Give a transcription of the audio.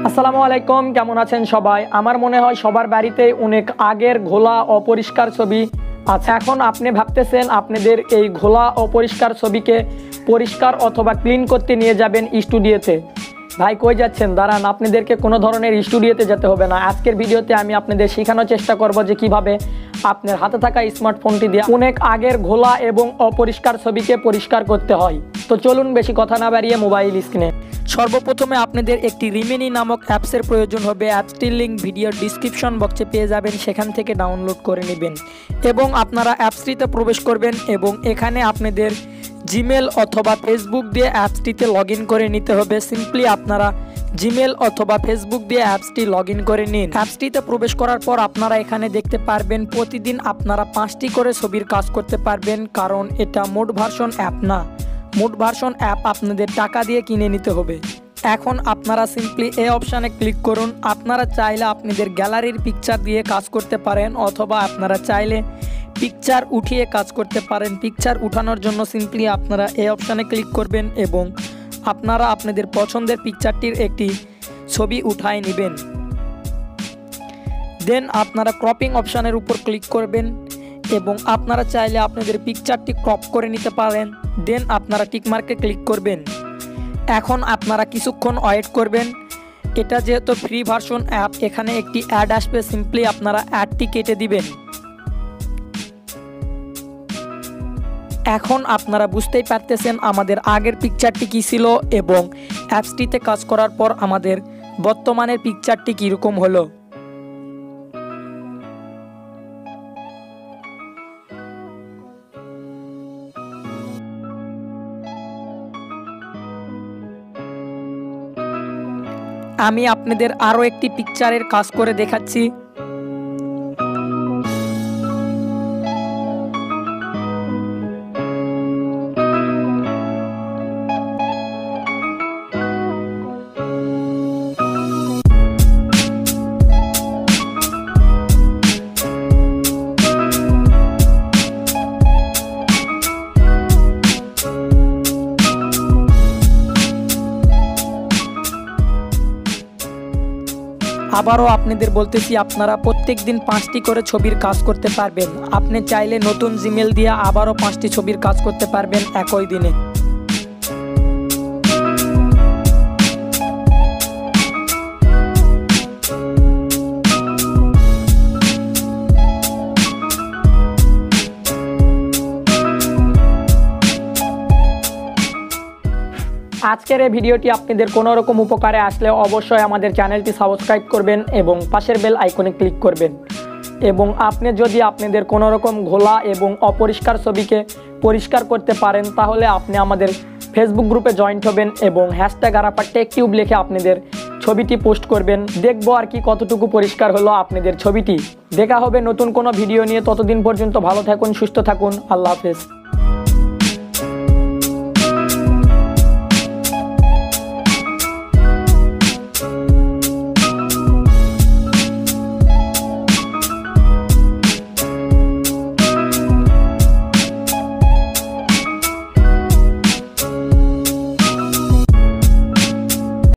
আসসালামু আলাইকুম, কেমন আছেন সবাই? আমার মনে হয় সবার বাড়িতে অনেক আগের ঘোলা অপরিষ্কার ছবি আছে। এখন আপনি ভাবতেছেন আপনাদের এই ঘোলা অপরিষ্কার ছবিকে পরিষ্কার অথবা ক্লিন করতে নিয়ে যাবেন স্টুডিওতে। ভাই কই যাচ্ছেন? দাঁড়ান, আপনাদেরকে কোনো ধরনের স্টুডিওতে যেতে হবে না। আজকের ভিডিওতে আমি আপনাদের শেখানোর চেষ্টা করব যে কিভাবে আপনার হাতে থাকা স্মার্টফোনটি দিয়ে অনেক আগের ঘোলা এবং অপরিষ্কার ছবিকে পরিষ্কার করতে হয়। তো চলুন বেশি কথা না বাড়িয়ে মোবাইল স্ক্রিনে সর্বপ্রথমে আপনাদের একটি রিমিনি নামক অ্যাপসের প্রয়োজন হবে। অ্যাপসটির লিঙ্ক ভিডিওর ডিসক্রিপশন বক্সে পেয়ে যাবেন, সেখান থেকে ডাউনলোড করে নেবেন এবং আপনারা অ্যাপসটিতে প্রবেশ করবেন এবং এখানে আপনাদের জিমেল অথবা ফেসবুক দিয়ে অ্যাপসটিতে লগ ইন করে নিতে হবে। সিম্পলি আপনারা জিমেল অথবা ফেসবুক দিয়ে অ্যাপসটি লগ ইন করে নিন। অ্যাপসটিতে প্রবেশ করার পর আপনারা এখানে দেখতে পারবেন প্রতিদিন আপনারা 5টি করে ছবির কাজ করতে পারবেন, কারণ এটা মোড ভার্সন অ্যাপ না। মোড ভার্সন অ্যাপ আপনাদের টাকা দিয়ে কিনে নিতে হবে। এখন আপনারা সিম্পলি এই অপশানে ক্লিক করুন। আপনারা চাইলে আপনাদের গ্যালারির পিকচার দিয়ে কাজ করতে পারেন অথবা আপনারা চাইলে পিকচার উঠিয়ে কাজ করতে পারেন। পিকচার উঠানোর জন্য সিম্পলি আপনারা এই অপশানে ক্লিক করবেন এবং আপনারা আপনাদের পছন্দের পিকচারটির একটি ছবি উঠায় নেবেন। দেন আপনারা ক্রপিং অপশানের উপর ক্লিক করবেন এবং আপনারা চাইলে আপনাদের পিকচারটি ক্রপ করে নিতে পারেন। দেন আপনারা টিকমার্কে ক্লিক করবেন। এখন আপনারা কিছুক্ষণ ওয়েট করবেন। এটা যেহেতু ফ্রি ভার্সন অ্যাপ, এখানে একটি অ্যাড আসবে, সিম্পলি আপনারা অ্যাডটি কেটে দিবেন। এখন আপনারা বুঝতেই পারতেছেন আমাদের আগের পিকচারটি কী ছিল এবং অ্যাপসটিতে কাজ করার পর আমাদের বর্তমানের পিকচারটি কীরকম হলো। আমি আপনাদের আরও একটি পিকচারের কাজ করে দেখাচ্ছি। আবারও আপনাদের বলতেছি, আপনারা প্রত্যেক দিন 5টি করে ছবির কাজ করতে পারবেন। আপনি চাইলে নতুন জিমেল দিয়ে আবারও 5টি ছবির কাজ করতে পারবেন একই দিনে। আজকের এই ভিডিওটি আপনাদের কোনো রকম উপকারে আসলে অবশ্যই আমাদের চ্যানেলটি সাবস্ক্রাইব করবেন এবং পাশের বেল আইকনে ক্লিক করবেন। এবং আপনি যদি আপনাদের কোনো রকম ঘোলা এবং অপরিষ্কার ছবিকে পরিষ্কার করতে পারেন, তাহলে আপনি আমাদের ফেসবুক গ্রুপে জয়েন্ট হবেন এবং #ArafatTechTube লিখে আপনাদের ছবিটি পোস্ট করবেন। দেখবো আর কি কতটুকু পরিষ্কার হলো আপনাদের ছবিটি। দেখা হবে নতুন কোনো ভিডিও নিয়ে। ততদিন পর্যন্ত ভালো থাকুন, সুস্থ থাকুন। আল্লাহ হাফেজ।